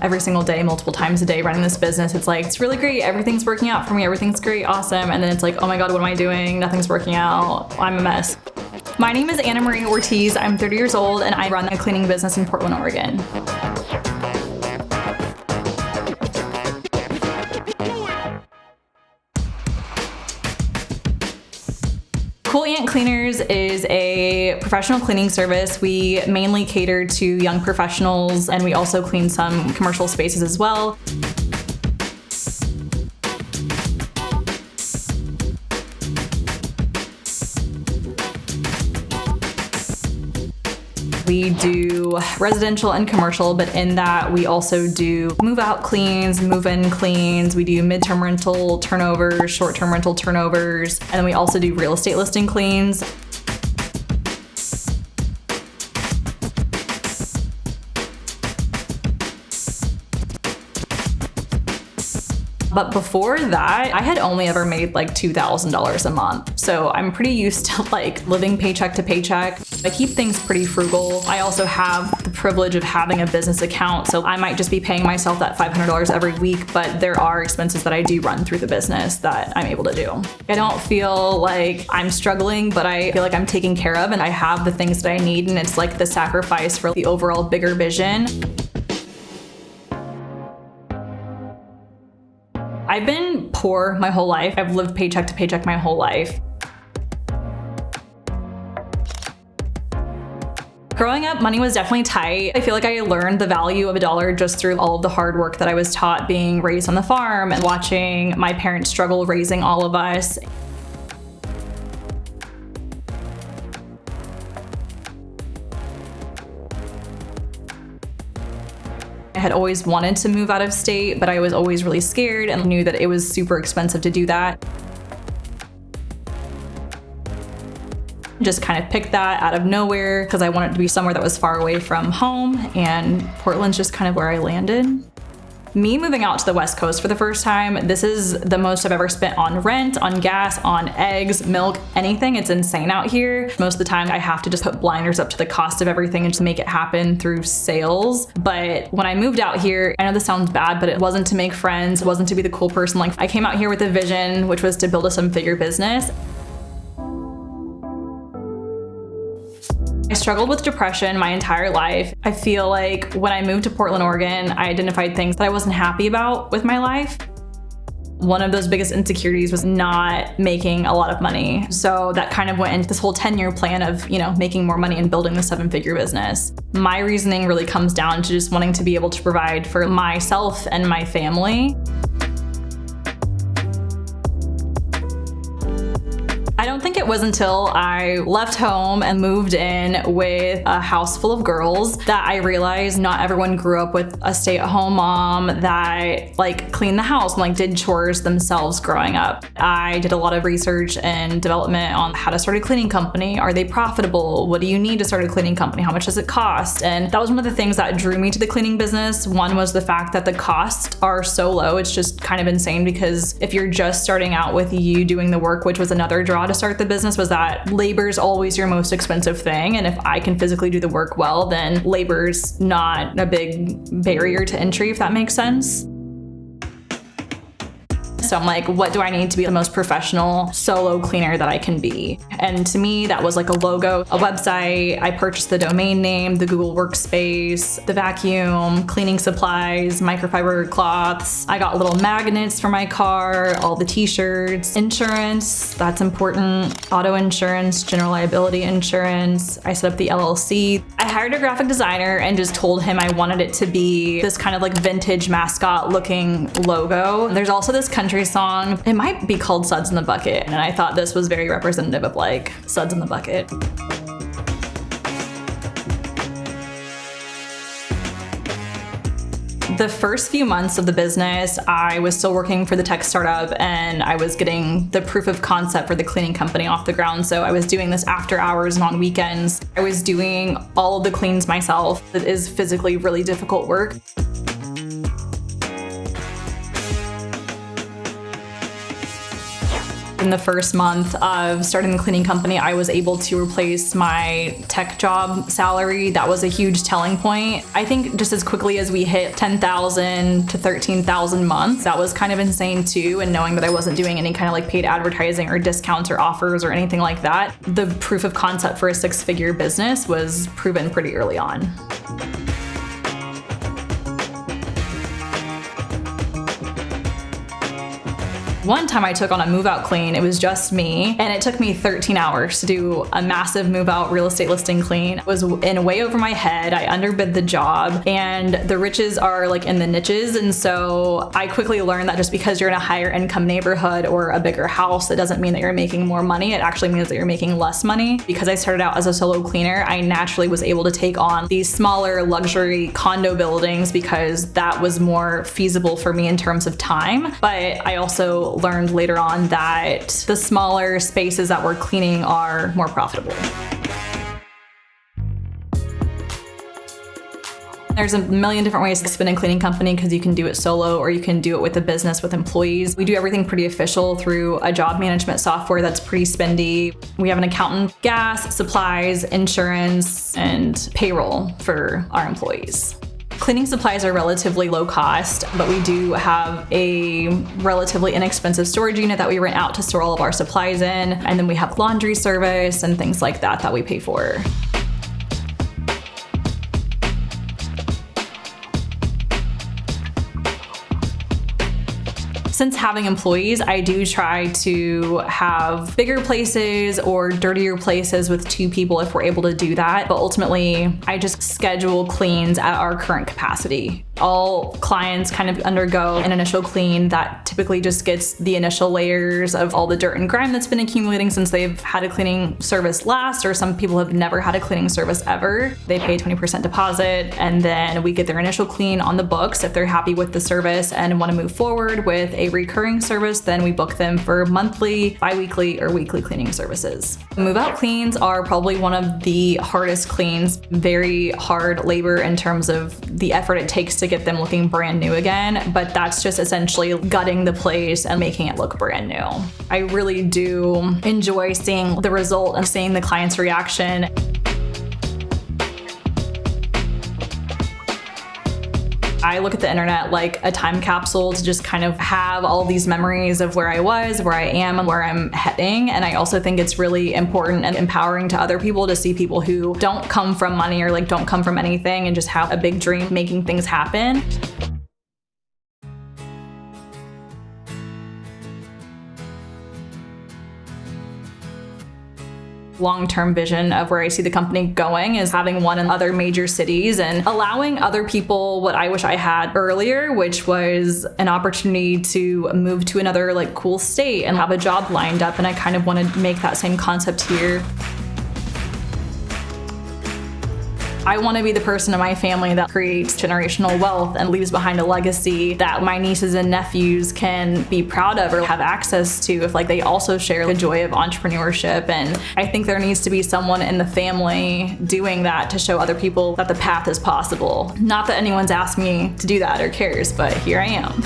every single day, multiple times a day running this business. It's like, it's really great. Everything's working out for me. Everything's great. Awesome. And then it's like, oh my God, what am I doing? Nothing's working out. I'm a mess. My name is Anna Marie Ortiz. I'm 30 years old and I run a cleaning business in Portland, Oregon. Cool Ant Cleaners is a professional cleaning service. We mainly cater to young professionals and we also clean some commercial spaces as well. We do residential and commercial, but in that we also do move-out cleans, move-in cleans. We do midterm rental turnovers, short-term rental turnovers, and then we also do real estate listing cleans. But before that, I had only ever made like $2,000 a month. So I'm pretty used to like living paycheck to paycheck. I keep things pretty frugal. I also have the privilege of having a business account. So I might just be paying myself that $500 every week, but there are expenses that I do run through the business that I'm able to do. I don't feel like I'm struggling, but I feel like I'm taken care of and I have the things that I need. And it's like the sacrifice for the overall bigger vision. I've been poor my whole life. I've lived paycheck to paycheck my whole life. Growing up, money was definitely tight. I feel like I learned the value of a dollar just through all of the hard work that I was taught being raised on the farm and watching my parents struggle raising all of us. I had always wanted to move out of state, but I was always really scared and knew that it was super expensive to do that. Just kind of picked that out of nowhere because I wanted to be somewhere that was far away from home, and Portland's just kind of where I landed. Me moving out to the West Coast for the first time, this is the most I've ever spent on rent, on gas, on eggs, milk, anything. It's insane out here. Most of the time I have to just put blinders up to the cost of everything and just make it happen through sales. But when I moved out here, I know this sounds bad, but it wasn't to make friends. It wasn't to be the cool person. Like, I came out here with a vision, which was to build a seven-figure business. I struggled with depression my entire life. I feel like when I moved to Portland, Oregon, I identified things that I wasn't happy about with my life. One of those biggest insecurities was not making a lot of money. So that kind of went into this whole 10-year plan of, making more money and building the seven-figure business. My reasoning really comes down to just wanting to be able to provide for myself and my family. I don't think it was until I left home and moved in with a house full of girls that I realized not everyone grew up with a stay-at-home mom that cleaned the house and did chores themselves growing up. I did a lot of research and development on how to start a cleaning company. Are they profitable? What do you need to start a cleaning company? How much does it cost? And that was one of the things that drew me to the cleaning business. One was the fact that the costs are so low. It's just kind of insane because if you're just starting out with you doing the work, which was another draw to start the business, was that labor's always your most expensive thing. And if I can physically do the work well, then labor's not a big barrier to entry, if that makes sense. So I'm like, what do I need to be the most professional solo cleaner that I can be? And to me, that was like a logo, a website. I purchased the domain name, the Google Workspace, the vacuum, cleaning supplies, microfiber cloths. I got little magnets for my car, all the t-shirts, insurance, that's important, auto insurance, general liability insurance. I set up the LLC. I hired a graphic designer and just told him I wanted it to be this kind of vintage mascot looking logo. There's also this country song. It might be called Suds in the Bucket. And I thought this was very representative of Suds in the Bucket. The first few months of the business, I was still working for the tech startup and I was getting the proof of concept for the cleaning company off the ground. So I was doing this after hours and on weekends. I was doing all of the cleans myself. It is physically really difficult work. In the first month of starting the cleaning company, I was able to replace my tech job salary. That was a huge telling point. I think just as quickly as we hit 10,000 to 13,000 months, that was kind of insane too. And knowing that I wasn't doing any kind of like paid advertising or discounts or offers or anything like that, the proof of concept for a 6-figure business was proven pretty early on. One time I took on a move-out clean, it was just me, and it took me 13 hours to do a massive move-out real estate listing clean. It was in way over my head. I underbid the job, and the riches are like in the niches, and so I quickly learned that just because you're in a higher income neighborhood or a bigger house, it doesn't mean that you're making more money. It actually means that you're making less money. Because I started out as a solo cleaner, I naturally was able to take on these smaller luxury condo buildings because that was more feasible for me in terms of time. But I also learned later on that the smaller spaces that we're cleaning are more profitable. There's a million different ways to spin a cleaning company because you can do it solo or you can do it with a business with employees. We do everything pretty official through a job management software that's pretty spendy. We have an accountant, gas, supplies, insurance, and payroll for our employees. Cleaning supplies are relatively low cost, but we do have a relatively inexpensive storage unit that we rent out to store all of our supplies in. And then we have laundry service and things like that that we pay for. Since having employees, I do try to have bigger places or dirtier places with 2 people if we're able to do that. But ultimately, I just schedule cleans at our current capacity. All clients kind of undergo an initial clean that typically just gets the initial layers of all the dirt and grime that's been accumulating since they've had a cleaning service last, or some people have never had a cleaning service ever. They pay 20% deposit, and then we get their initial clean on the books. If they're happy with the service and want to move forward with a recurring service, then we book them for monthly, bi-weekly, or weekly cleaning services. Move-out cleans are probably one of the hardest cleans. Very hard labor in terms of the effort it takes to get them looking brand new again, but that's just essentially gutting the place and making it look brand new. I really do enjoy seeing the result and seeing the client's reaction. I look at the internet like a time capsule to just kind of have all these memories of where I was, where I am, and where I'm heading. And I also think it's really important and empowering to other people to see people who don't come from money or like don't come from anything and just have a big dream making things happen. Long-term vision of where I see the company going is having one in other major cities and allowing other people what I wish I had earlier, which was an opportunity to move to another like cool state and have a job lined up. And I kind of want to make that same concept here. I want to be the person in my family that creates generational wealth and leaves behind a legacy that my nieces and nephews can be proud of or have access to if like they also share the joy of entrepreneurship. And I think there needs to be someone in the family doing that to show other people that the path is possible. Not that anyone's asked me to do that or cares, but here I am.